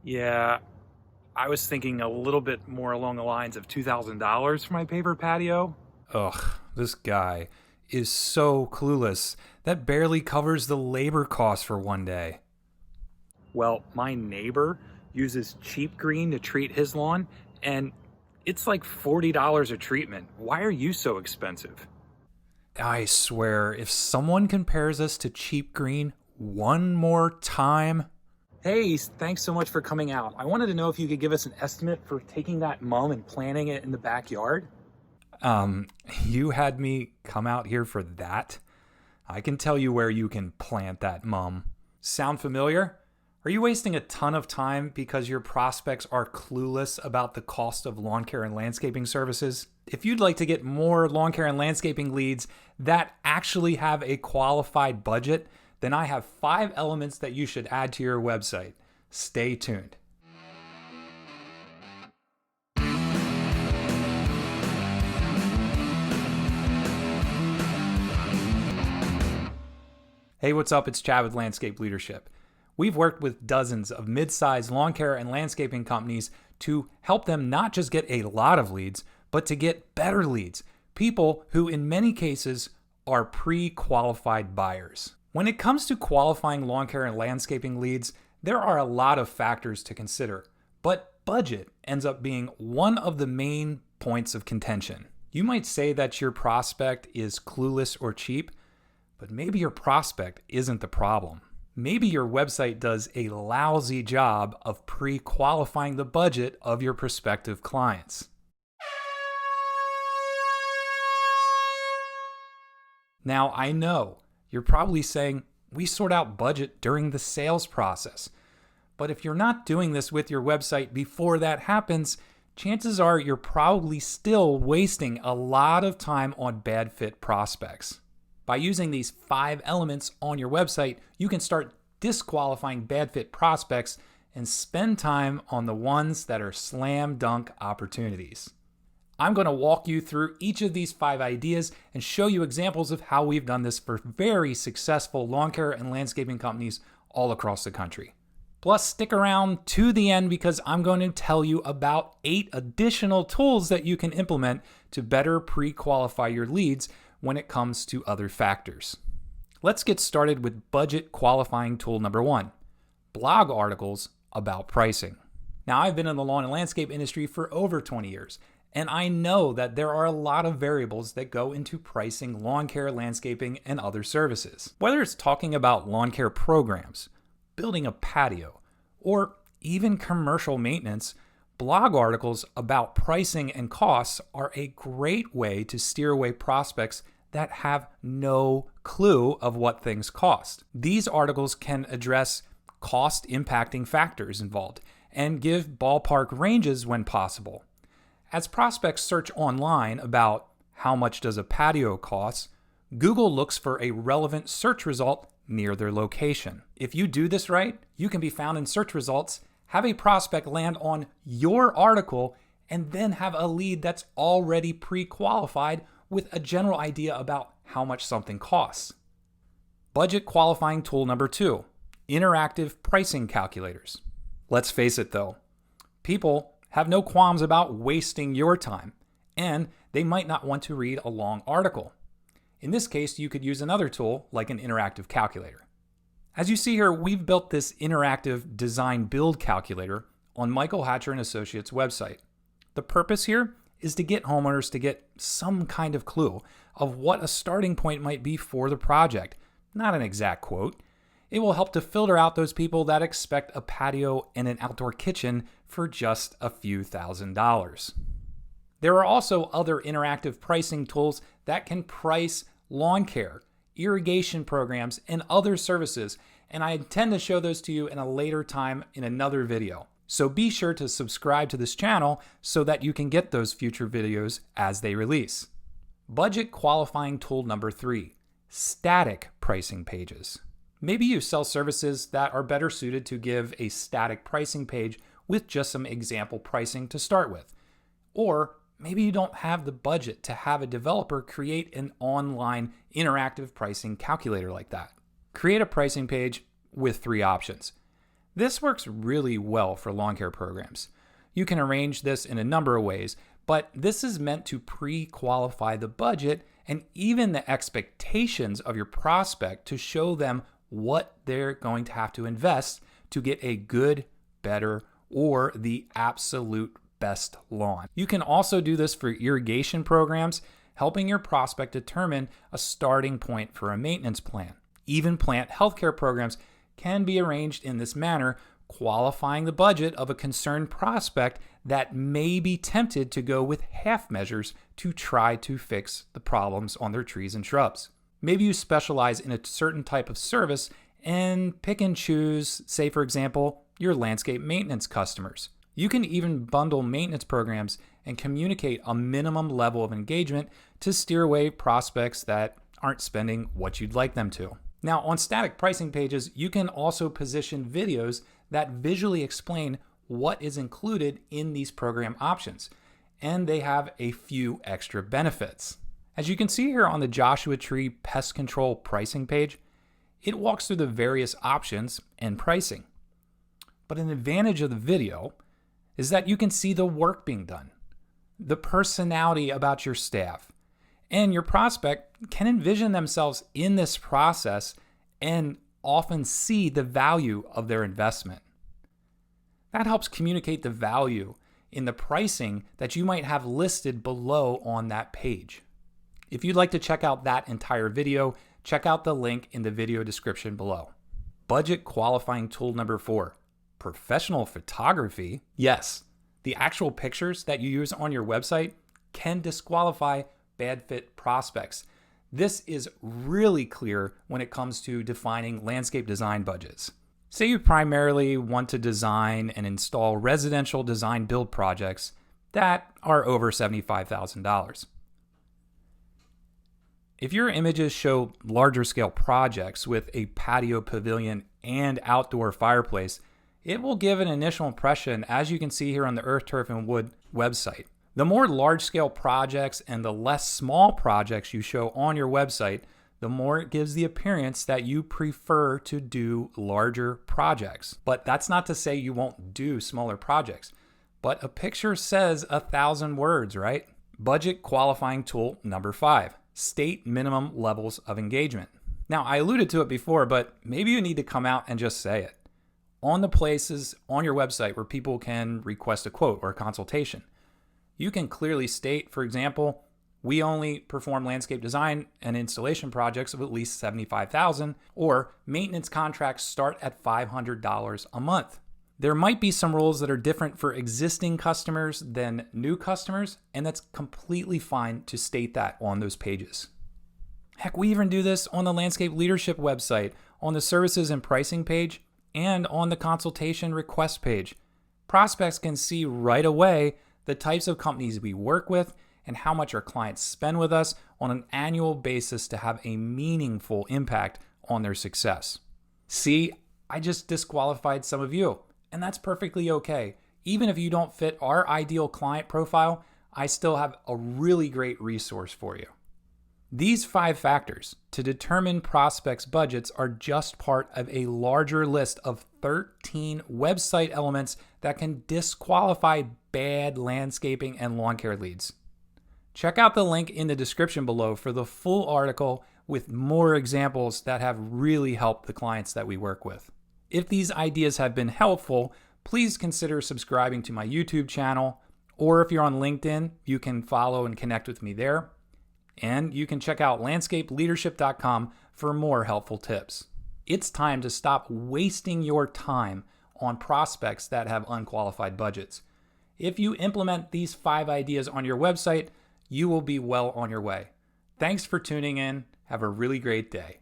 Yeah, I was thinking a little bit more along the lines of $2,000 for my paper patio. Ugh, this guy is so clueless. That barely covers the labor costs for one day. Well, my neighbor uses cheap green to treat his lawn, and it's like $40 a treatment. Why are you so expensive? I swear, if someone compares us to cheap green one more time, Hey, thanks so much for coming out. I wanted to know if you could give us an estimate for taking that mum and planting it in the backyard. um, you had me come out here for that? I can tell you where you can plant that mum. Sound familiar? Are you wasting a ton of time because your prospects are clueless about the cost of lawn care and landscaping services? If you'd like to get more lawn care and landscaping leads that actually have a qualified budget, then I have 5 elements that you should add to your website. Stay tuned. Hey, what's up? It's Chad with Landscape Leadership. We've worked with dozens of mid-sized lawn care and landscaping companies to help them not just get a lot of leads, but to get better leads. People who, in many cases, are pre-qualified buyers. When it comes to qualifying lawn care and landscaping leads, there are a lot of factors to consider, but budget ends up being one of the main points of contention. You might say that your prospect is clueless or cheap, but maybe your prospect isn't the problem. Maybe your website does a lousy job of pre-qualifying the budget of your prospective clients. Now, I know you're probably saying, we sort out budget during the sales process. But if you're not doing this with your website before that happens, chances are you're probably still wasting a lot of time on bad fit prospects. By using these 5 elements on your website, you can start disqualifying bad fit prospects and spend time on the ones that are slam dunk opportunities. I'm going to walk you through each of these 5 ideas and show you examples of how we've done this for very successful lawn care and landscaping companies all across the country. Plus, stick around to the end because I'm going to tell you about 8 additional tools that you can implement to better pre-qualify your leads when it comes to other factors. Let's get started with budget qualifying tool number 1, blog articles about pricing. Now, I've been in the lawn and landscape industry for over 20 years, and I know that there are a lot of variables that go into pricing lawn care, landscaping, and other services. Whether it's talking about lawn care programs, building a patio, or even commercial maintenance, blog articles about pricing and costs are a great way to steer away prospects that have no clue of what things cost. These articles can address cost impacting factors involved and give ballpark ranges when possible. As prospects search online about how much does a patio cost, Google looks for a relevant search result near their location. If you do this right, you can be found in search results, have a prospect land on your article, and then have a lead that's already pre-qualified with a general idea about how much something costs. Budget qualifying tool number 2, interactive pricing calculators. Let's face it though, people have no qualms about wasting your time, and they might not want to read a long article. In this case, you could use another tool like an interactive calculator. As you see here, we've built this interactive design build calculator on Michael Hatcher and Associates website. The purpose here is to get homeowners to get some kind of clue of what a starting point might be for the project, not an exact quote. It will help to filter out those people that expect a patio and an outdoor kitchen for just a few $1,000s. There are also other interactive pricing tools that can price lawn care, irrigation programs, and other services, and I intend to show those to you in a later time in another video. So be sure to subscribe to this channel so that you can get those future videos as they release. Budget qualifying tool number 3, static pricing pages. Maybe you sell services that are better suited to give a static pricing page with just some example pricing to start with. Or maybe you don't have the budget to have a developer create an online interactive pricing calculator like that. Create a pricing page with 3 options. This works really well for lawn care programs. You can arrange this in a number of ways, but this is meant to pre-qualify the budget and even the expectations of your prospect to show them what they're going to have to invest to get a good, better, or the absolute best lawn. You can also do this for irrigation programs, helping your prospect determine a starting point for a maintenance plan. Even plant healthcare programs can be arranged in this manner, qualifying the budget of a concerned prospect that may be tempted to go with half measures to try to fix the problems on their trees and shrubs. Maybe you specialize in a certain type of service and pick and choose, say for example, your landscape maintenance customers. You can even bundle maintenance programs and communicate a minimum level of engagement to steer away prospects that aren't spending what you'd like them to. Now, on static pricing pages, you can also position videos that visually explain what is included in these program options, and they have a few extra benefits. As you can see here on the Joshua Tree Pest Control pricing page, it walks through the various options and pricing. But an advantage of the video is that you can see the work being done, the personality about your staff, and your prospect can envision themselves in this process and often see the value of their investment. That helps communicate the value in the pricing that you might have listed below on that page. If you'd like to check out that entire video, check out the link in the video description below. Budget qualifying tool number 4, professional photography. Yes, the actual pictures that you use on your website can disqualify bad fit prospects. This is really clear when it comes to defining landscape design budgets. Say you primarily want to design and install residential design build projects that are over $75,000. If your images show larger scale projects with a patio pavilion and outdoor fireplace, it will give an initial impression, as you can see here on the Earth, Turf, and Wood website. The more large-scale projects and the less small projects you show on your website, the more it gives the appearance that you prefer to do larger projects. But that's not to say you won't do smaller projects. But a picture says 1,000 words, right? Budget qualifying tool number 5, state minimum levels of engagement. Now, I alluded to it before, but maybe you need to come out and just say it. On the places on your website where people can request a quote or a consultation, you can clearly state, for example, we only perform landscape design and installation projects of at least $75,000, or maintenance contracts start at $500 a month. There might be some rules that are different for existing customers than new customers, and that's completely fine to state that on those pages. Heck, we even do this on the Landscape Leadership website, on the services and pricing page, and on the consultation request page. Prospects can see right away the types of companies we work with and how much our clients spend with us on an annual basis to have a meaningful impact on their success. See, I just disqualified some of you, and that's perfectly okay. Even if you don't fit our ideal client profile, I still have a really great resource for you. These 5 factors to determine prospects' budgets are just part of a larger list of 13 website elements that can disqualify bad landscaping and lawn care leads. Check out the link in the description below for the full article with more examples that have really helped the clients that we work with. If these ideas have been helpful, please consider subscribing to my YouTube channel, or if you're on LinkedIn, you can follow and connect with me there. And you can check out landscapeleadership.com for more helpful tips. It's time to stop wasting your time on prospects that have unqualified budgets. If you implement these 5 ideas on your website, you will be well on your way. Thanks for tuning in. Have a really great day.